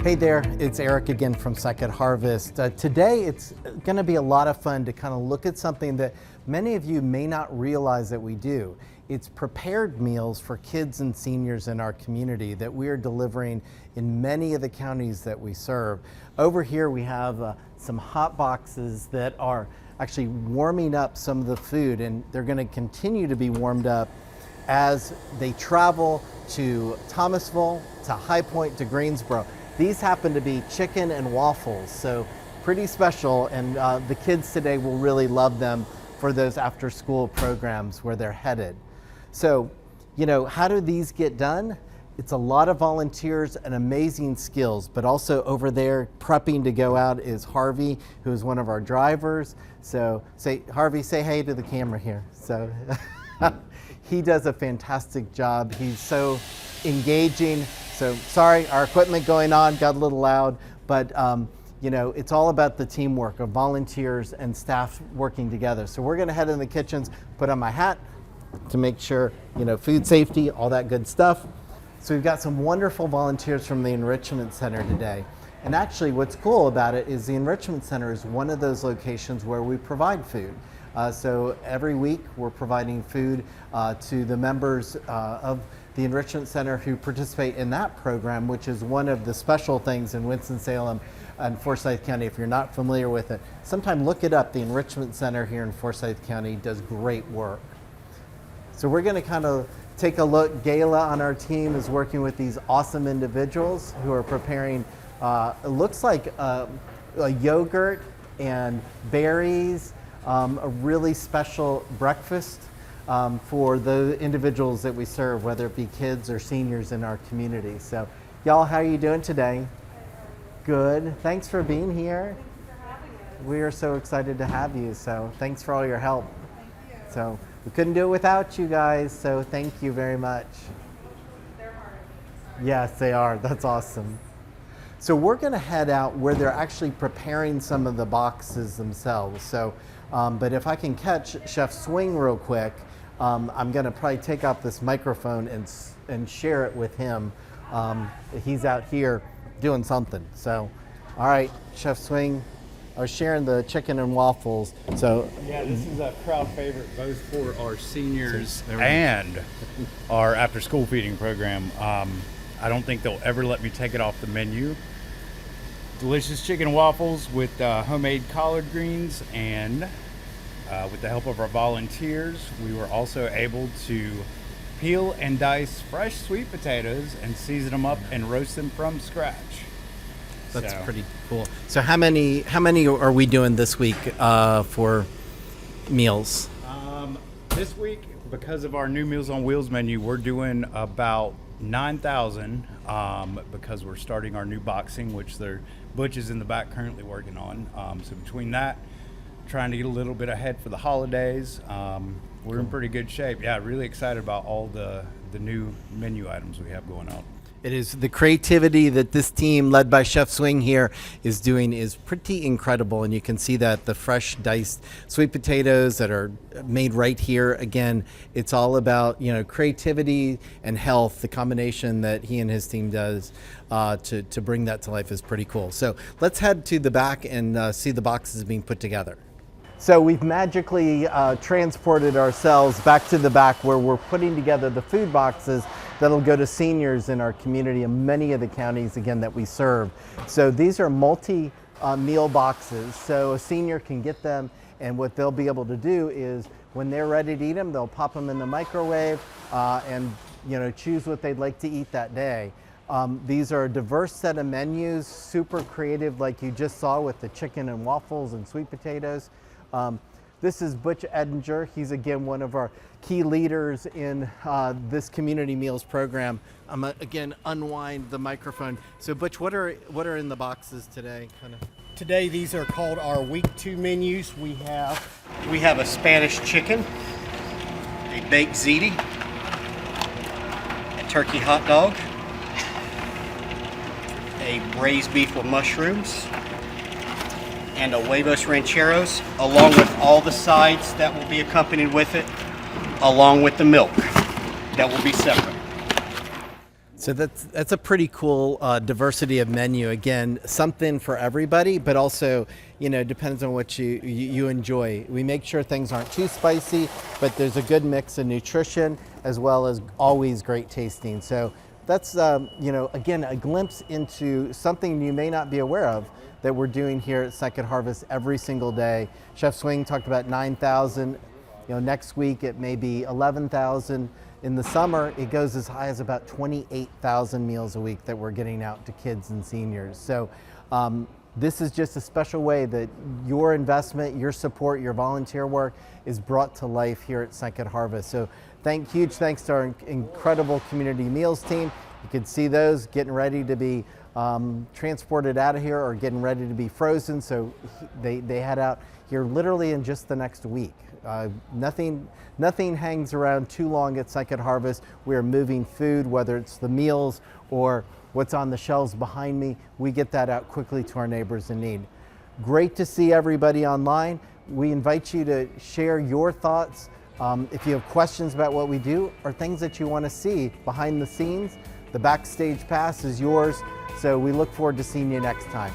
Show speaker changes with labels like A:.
A: Hey there, it's Eric again from Second Harvest. Today it's going to be a lot of fun to kind of look at something that many of you may not realize that we do. It's prepared meals for kids and seniors in our community that we are delivering in many of the counties that we serve. Over here we have some hot boxes that are actually warming up some of the food, and they're going to continue to be warmed up as they travel to Thomasville, to High Point, to Greensboro. These happen to be chicken and waffles, so pretty special, and the kids today will really love them for those after school programs where they're headed. So, you know, how do these get done? It's a lot of volunteers and amazing skills, but also over there prepping to go out is Harvey, who is one of our drivers. So Harvey, say hey to the camera here. So he does a fantastic job. He's so engaging. So sorry, our equipment going on got a little loud, but you know, it's all about the teamwork of volunteers and staff working together. So we're gonna head in the kitchens, put on my hat to make sure, you know, food safety, all that good stuff. So we've got some wonderful volunteers from the Enrichment Center today. And actually what's cool about it is the Enrichment Center is one of those locations where we provide food. So every week we're providing food to the members of the Enrichment Center who participate in that program, which is one of the special things in Winston-Salem and Forsyth County. If you're not familiar with it, sometime look it up. The Enrichment Center here in Forsyth County does great work. So we're going to kind of take a look. Gayla on our team is working with these awesome individuals who are preparing, it looks like a yogurt and berries, a really special breakfast for the individuals that we serve, whether it be kids or seniors in our community. So y'all, how are you doing today? Good. Thanks for being here.
B: Thanks for having us.
A: We are so excited to have you. So thanks for all your help.
B: Thank you.
A: So we couldn't do it without you guys. So thank you very much.
B: They're hard.
A: Yes, they are. That's awesome. So we're going to head out where they're actually preparing some of the boxes themselves. So, but if I can catch Chef Swing real quick, I'm going to probably take out this microphone and share it with him. He's out here doing something. So, all right, Chef Swing, I was sharing the chicken and waffles. So
C: yeah, this is a crowd favorite both for our seniors and our after school feeding program. I don't think they'll ever let me take it off the menu. Delicious chicken and waffles with homemade collard greens, and with the help of our volunteers, we were also able to peel and dice fresh sweet potatoes and season them up and roast them from scratch.
A: That's pretty cool. So how many are we doing this week for meals?
C: This week, because of our new Meals on Wheels menu, we're doing about 9,000 because we're starting our new boxing, which Butch is in the back currently working on. So between that, trying to get a little bit ahead for the holidays, we're in pretty good shape. Yeah, really excited about all the new menu items we have going on.
A: It is the creativity that this team led by Chef Swing here is doing is pretty incredible, and you can see that the fresh diced sweet potatoes that are made right here. Again, it's all about, you know, creativity and health. The combination that he and his team does to bring that to life is pretty cool. So let's head to the back and see the boxes being put together. So we've magically transported ourselves back to the back where we're putting together the food boxes that'll go to seniors in our community and many of the counties, again, that we serve. So these are multi-meal boxes, so a senior can get them, and what they'll be able to do is when they're ready to eat them, they'll pop them in the microwave and, you know, choose what they'd like to eat that day. These are a diverse set of menus, super creative like you just saw with the chicken and waffles and sweet potatoes. This is Butch Edinger. He's again one of our key leaders in this community meals program. I'm again unwind the microphone. So Butch, what are in the boxes today?
D: Today these are called our week 2 menus. We have a Spanish chicken, a baked ziti, a turkey hot dog, a braised beef with mushrooms, and a huevos rancheros, along with all the sides that will be accompanied with it, along with the milk that will be separate.
A: So that's a pretty cool diversity of menu. Again, something for everybody, but also, depends on what you enjoy. We make sure things aren't too spicy, but there's a good mix of nutrition as well as always great tasting. So that's, again, a glimpse into something you may not be aware of that we're doing here at Second Harvest every single day. Chef Swing talked about 9,000. Next week it may be 11,000. In the summer, it goes as high as about 28,000 meals a week that we're getting out to kids and seniors. So this is just a special way that your investment, your support, your volunteer work is brought to life here at Second Harvest. So huge thanks to our incredible community meals team. You can see those getting ready to be transported out of here or getting ready to be frozen. So they head out here literally in just the next week. Nothing hangs around too long at Second Harvest. We are moving food, whether it's the meals or what's on the shelves behind me. We get that out quickly to our neighbors in need. Great to see everybody online. We invite you to share your thoughts. If you have questions about what we do or things that you want to see behind the scenes, the Backstage Pass is yours. So we look forward to seeing you next time.